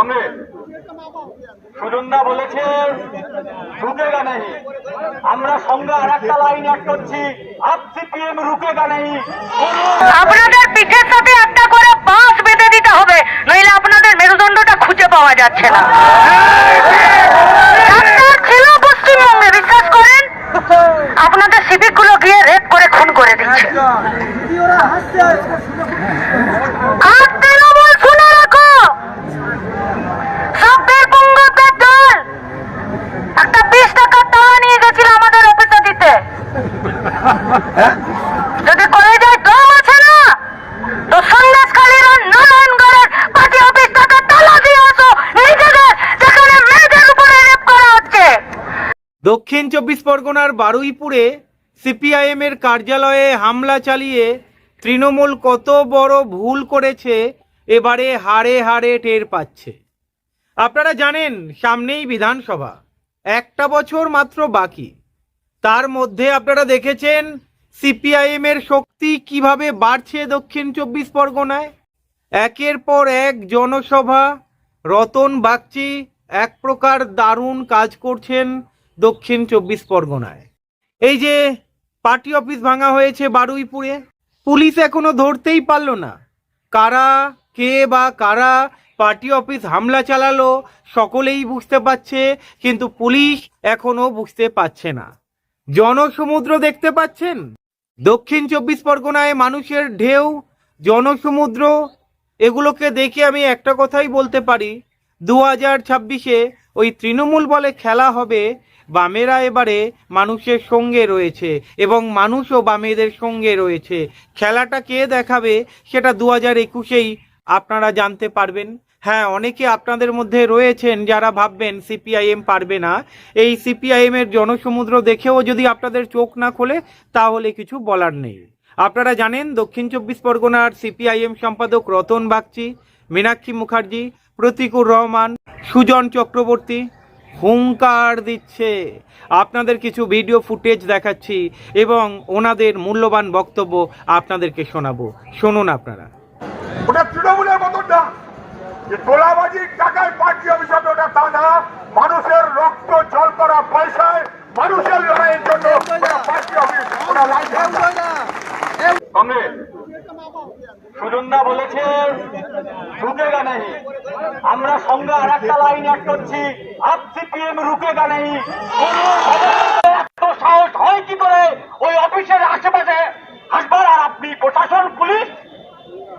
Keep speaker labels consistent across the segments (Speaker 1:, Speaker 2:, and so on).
Speaker 1: কংগ্রেস সুজনদা বলেছে রুকেগা নেই, আমরা সঙ্গে আর একটা লাইন অ্যাড করছি, আপ সিপিএম রুকেগা নেই।
Speaker 2: আপনাদের পিঠের সাথে একটা করে বাঁশ বেঁধে দিতে হবে, নইলে আপনাদের মেরুদণ্ডটা খুঁজে পাওয়া যাচ্ছে না। ছিল পশ্চিমবঙ্গে, বিশ্বাস করেন আপনাদের সিভিক গুলো গিয়ে রেপ করে খুন করে দিচ্ছে। আর তৃণমূল শুনে রাখো, সবের পুঙ্গতের দল একটা 20 টাকার টাকা নিয়ে গেছিল আমাদের অফিসে দিতে। যদি কলেজের দম আছে না, তো সন্দেশখালীর নারায়ণগড়ের পার্টি অফিস থেকে তালা দিয়ে আসো নিজেদের, যেখানে মেয়েদের উপরে রেপ করা হচ্ছে।
Speaker 3: দক্ষিণ 24 পরগনার বারুইপুরে সিপিআইএম এর কার্যালয়ে হামলা চালিয়ে তৃণমূল কত বড় ভুল করেছে এবারে হাড়ে হাড়ে টের পাচ্ছে। আপনারা জানেন সামনেই বিধানসভা, একটা বছর মাত্র বাকি। তার মধ্যে আপনারা দেখেছেন সিপিআইএম এর শক্তি কিভাবে বাড়ছে দক্ষিণ 24 পরগনায়। একের পর এক জনসভা, রতন বাগচি এক প্রকার দারুণ কাজ করছেন দক্ষিণ 24 পরগনায়। এই যে পার্টি অফিস ভাঙা হয়েছে বারুইপুরে, পুলিশ এখনো ধরতেই পারল না কারা কে বা কারা পার্টি অফিস হামলা চালালো। সকলেই বুঝতে পারছে, কিন্তু পুলিশ এখনো বুঝতে পারছে না। জনসমুদ্র দেখতে পাচ্ছেন দক্ষিণ 24 পরগনায়, মানুষের ঢেউ, জনসমুদ্র। এগুলোকে দেখে আমি একটা কথাই বলতে পারি, 2026-এ ওই তৃণমূল বলে খেলা হবে। বামেরা এবারে মানুষের সঙ্গে রয়েছে এবং মানুষও বামেদের সঙ্গে রয়েছে। খেলাটা কে দেখাবে সেটা 2021-এই আপনারা জানতে পারবেন। হ্যাঁ, অনেকে আপনাদের মধ্যে রয়েছেন যারা ভাববেন সিপিআইএম পারবে না। এই সিপিআইএম এর জনসমুদ্র দেখেও যদি আপনাদের চোখ না খোলে তাহলে কিছু বলার নেই। আপনারা জানেন দক্ষিণ 24 পরগনার সিপিআইএম সম্পাদক রতন বাগচি, মীনাক্ষী মুখার্জি, প্রতীকুর রহমান, সুজন চক্রবর্তী হুঙ্কার দিচ্ছে। আপনাদের কিছু ভিডিও ফুটেজ দেখাচ্ছি এবং ওনাদের মূল্যবান বক্তব্য আপনাদেরকে শোনাবো। শুনুন আপনারা।
Speaker 1: ওটা তৃণমূলের মতন না যে তোলাবাজির টাকায় পার্টি অফিস হবে, ওটা তা না। মানুষের রক্ত জল করা পয়সায় মানুষের লড়াইয়ের জন্য পার্টি অফিস, ওটা লাইসেন্স। কংগ্রেস সুজনদা বলেছে রুকেগা নেই, আমরা সঙ্গে আর একটা লাইন অ্যাড করছি, আপ সিপিএম রুকেগা নেই। এত সাহস হয় কি করে ওই অফিসের আশেপাশে হাসবার? আর আপনি প্রশাসন, পুলিশ,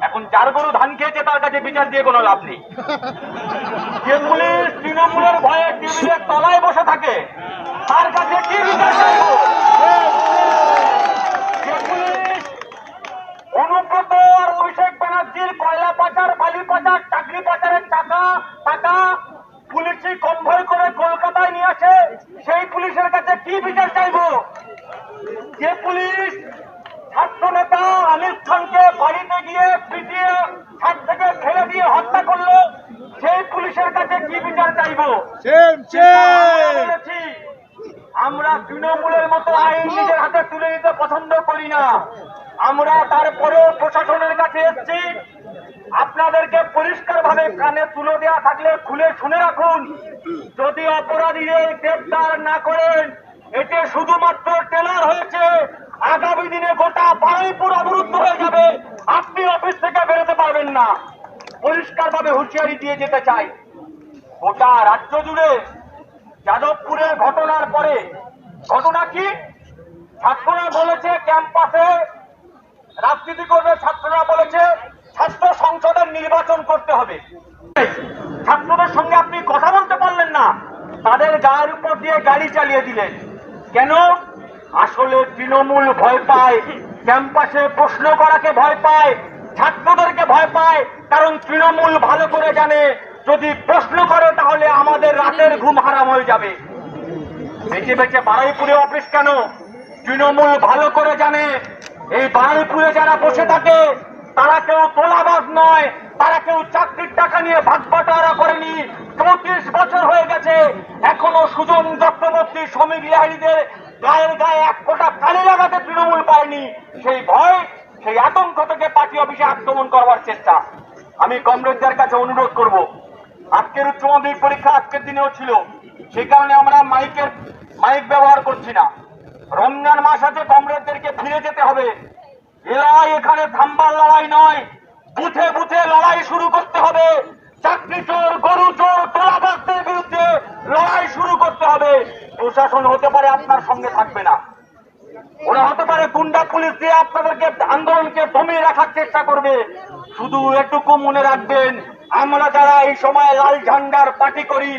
Speaker 1: এখন যার গরু ধান খেয়েছে তার কাছে বিচার দিয়ে কোনো লাভ নেই। যে পুলিশ তৃণমূলের ভয়ে টেবিলের তলায় বসে থাকে তার কাছে কি বিচার চাইব? যে পুলিশ অনুব্রত আর অভিষেক ব্যানার্জির কয়লা পাচার, বালি পাচার, চাকরি পাচারের টাকা পুলিশই কনভয় করে কলকাতায় নিয়ে আসে, সেই পুলিশের কাছে কি বিচার চাইব? যে পুলিশ ছাত্র নেতা আমির খানকে বাড়িতে গিয়ে পিটিয়ে ছাদ থেকে ফেলে দিয়ে হত্যা করলো, সেই পুলিশের কাছে কি বিচার চাইব? আমরা তৃণমূলের মতো আইন নিজের হাতে তুলে নিতে পছন্দ করি না। আমরা তারপরেও প্রশাসনের কাছে এসেছি। আপনাদেরকে পরিষ্কার ভাবে কানে তুলে দেওয়া থাকলে খুলে শুনে রাখুন, যদি অপরাধীদের গ্রেফতার না করেন, এতে শুধুমাত্র ট্রেলার হয়েছে। আগামী দিনে গোটা বারুইপুর অবরুদ্ধ হয়ে যাবে, আপনি অফিস থেকে বেরোতে পারবেন না। পরিষ্কার ভাবে হুঁশিয়ারি দিয়ে যেতে চাই। গোটা রাজ্য জুড়ে যাদবপুরের ঘটনার পরে ঘটনা কি? ছাত্ররা বলেছে ক্যাম্পাসে রাজনীতি করবে, ছাত্ররা বলেছে ছাত্র সংসদের নির্বাচন করতে হবে। ছাত্রদের সঙ্গে আপনি কথা বলতে পারলেন না, তাদের গায়ের উপর দিয়ে গাড়ি চালিয়ে দিলেন। কেন? আসলে তৃণমূল ভয় পায়, ক্যাম্পাসে প্রশ্ন করাকে ভয় পায়, ছাত্রদেরকে ভয় পায়। কারণ তৃণমূল ভালো করে জানে যদি প্রশ্ন করে তাহলে আমাদের রাতের ঘুম হারাম হয়ে যাবে। বেঁচে বেঁচে বারুইপুরে অফিস কেন? তৃণমূল ভালো করে জানে এই বারুইপুরে যারা বসে থাকে তারা কেউ তোলাবাজ নয়, তারা কেউ চাকরির টাকা নিয়ে ভাগবাটোয়ারা করেনি। 34 বছর হয়ে গেছে, এখনো সুজন চক্রবর্তী, শ্রমিক লাহিড়ীদের গায়ের গায়ে এক ফোঁটা কালি লাগাতে তৃণমূল পায়নি। সেই ভয়, সেই আতঙ্ক থেকে পার্টি অফিসে আক্রমণ করবার চেষ্টা। আমি কমরেডদের কাছে অনুরোধ করব, আজকের উচ্চ মাধ্যমিক পরীক্ষা আজকের দিনেও ছিল, সেই কারণে আমরা মাইক ব্যবহার করছি না। রমজান মাস আছে, কমরেডদেরকে ফিরে যেতে হবে। লড়াই এখানে থামবার লড়াই নয়, বুথে বুথে লড়াই শুরু করতে হবে। চাকরি চোর, গরু চোর, তোলাবাজদের বিরুদ্ধে লড়াই শুরু করতে হবে। প্রশাসন হতে পারে আপনার সঙ্গে থাকবে না, ওরা হতে পারে গুন্ডা পুলিশ দিয়ে আপনাদেরকে আন্দোলনকে দমিয়ে রাখার চেষ্টা করবে। শুধু এটুকু মনে রাখবেন, আমরা যারা এই সময় লাল ঝান্ডার পার্টি করি,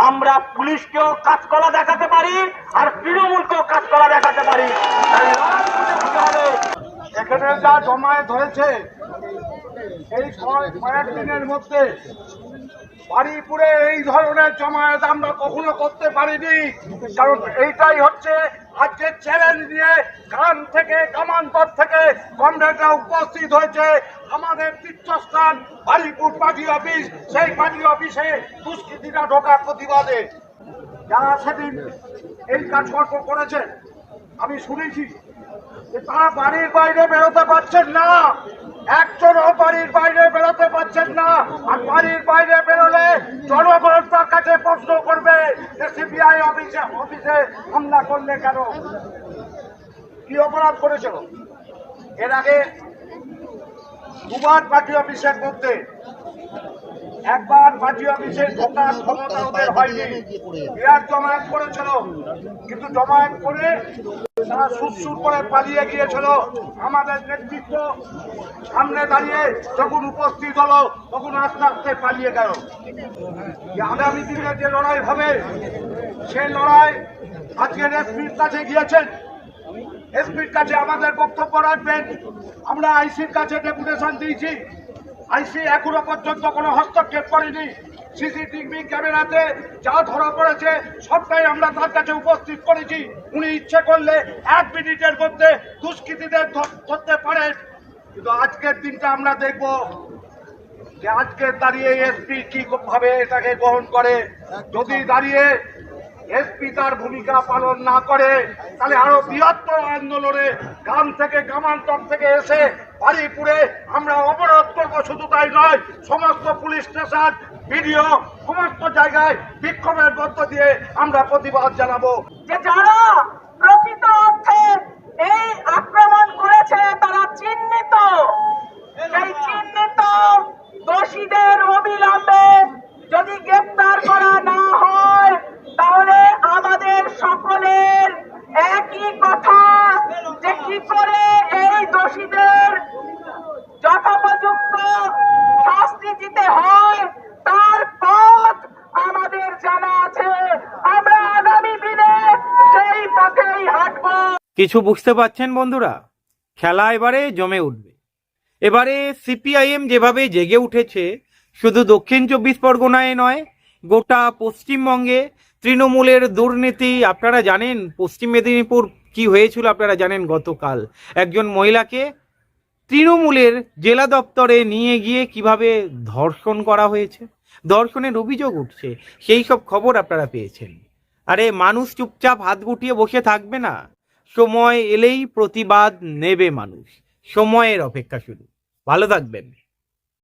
Speaker 1: আমরা পুলিশকেও কাজকলা দেখাতে পারি আর তৃণমূলকেও কাজকলা দেখাতে পারি। তাই লড়াই করতে হবে।
Speaker 4: এখানে যা জমায়েত হয়েছে এই কয়েকদিনের মধ্যে বারুইপুরে এই ধরনের জমায়েত আমরা কখনো করতে পারিনি। কারণ এইটাই হচ্ছে আজকে চ্যালেঞ্জ নিয়ে গ্রাম থেকে, গ্রামান্তর থেকে কমরেডরা উপস্থিত হয়েছে। আমাদের তীর্থস্থান বারুইপুর পার্টি অফিস, সেই পার্টি অফিসে দুষ্কৃতীরা ঢোকার প্রতিবাদে যারা সেদিন এই কাজকর্ম করেছে, আমি শুনেছি যে তারা বাড়ির বাইরে বেরোতে পারছেন না, একজনও বাড়ির বাইরে বেরোতে পারছেন না। আর বাড়ির বাইরে বেরোলে জনগণ তার কাছে প্রশ্ন করবে যে সিবিআই অফিসে হামলা করলে কেন, কি অপরাধ করেছিল। এর আগে দুবার পার্টি অফিসের মধ্যে, একবার পার্টি অফিসে ঢোকার ক্ষমতা ওদের হয়নি, বিরাট জমায়েত করেছিল, কিন্তু জমায়েত করে তারা সুরসুর করে পালিয়ে গিয়েছিল। আমাদের নেতৃত্ব সামনে দাঁড়িয়ে যখন উপস্থিত হলো তখন আস্তে আস্তে পালিয়ে গেল। আগামী দিনে যে লড়াই হবে সেই লড়াই আজকে এসপির কাছে গিয়েছেন, এসপির কাছে আমাদের বক্তব্য রাখবেন। আমরা আইসির কাছে ডেপুটেশন দিয়েছি, আইসি এখনো পর্যন্ত কোনো হস্তক্ষেপ করেনি। সিসিটিভি ক্যামেরাতে যা ধরা পড়েছে সবটাই আমরা তার কাছে উপস্থিত করেছি। উনি ইচ্ছে করলে 1 মিনিটের মধ্যে দুষ্কৃতীদের ধরতে পারেন। কিন্তু আজকের দিনটা আমরা দেখব যে আজকে দাঁড়িয়ে এসপি কি ভাবে এটাকে গ্রহণ করে। যদি দাঁড়িয়ে এসপি তার ভূমিকা পালন না করে তাহলে আরো বৃহত্তর আন্দোলনে গ্রাম থেকে, গ্রামান্তর থেকে এসে বারুইপুরে আমরা অবরোধ করব। শুধু তাই নয়, সমস্ত পুলিশ স্টেশন, বিডিও, সমস্ত জায়গায় বিক্ষোভের মধ্য দিয়ে আমরা প্রতিবাদ জানাবো।
Speaker 2: যে যারা প্রকৃত অর্থে এই আক্রমণ করেছে তারা চিহ্নিত, সেই চিহ্নিত দোষীদের অবিলম্বে যদি গ্রেপ্তার করা না হয় তাহলে আমাদের সকলের একই কথা যে কি করে এই দোষীদের যথোপযুক্ত শাস্তি দিতে হয় তার পথ আমাদের জানা আছে। আমরা আগামী দিনে সেই পথেই হাঁটবো।
Speaker 3: কিছু বুঝতে পারছেন বন্ধুরা? খেলা এবারে জমে উঠবে। এবারে সিপিআইএম যেভাবে জেগে উঠেছে, শুধু দক্ষিণ 24 পরগনায় নয়, গোটা পশ্চিমবঙ্গে তৃণমূলের দুর্নীতি। আপনারা জানেন পশ্চিম মেদিনীপুর কি হয়েছিল, আপনারা জানেন গতকাল একজন মহিলাকে তৃণমূলের জেলা দপ্তরে নিয়ে গিয়ে কিভাবে ধর্ষণ করা হয়েছে, ধর্ষণের অভিযোগ উঠছে, সেই সব খবর আপনারা পেয়েছেন। আরে মানুষ চুপচাপ হাত গুটিয়ে বসে থাকবে না, সময় এলেই প্রতিবাদ নেবে মানুষ। সময়ের অপেক্ষা শুধু। ভালো থাকবেন।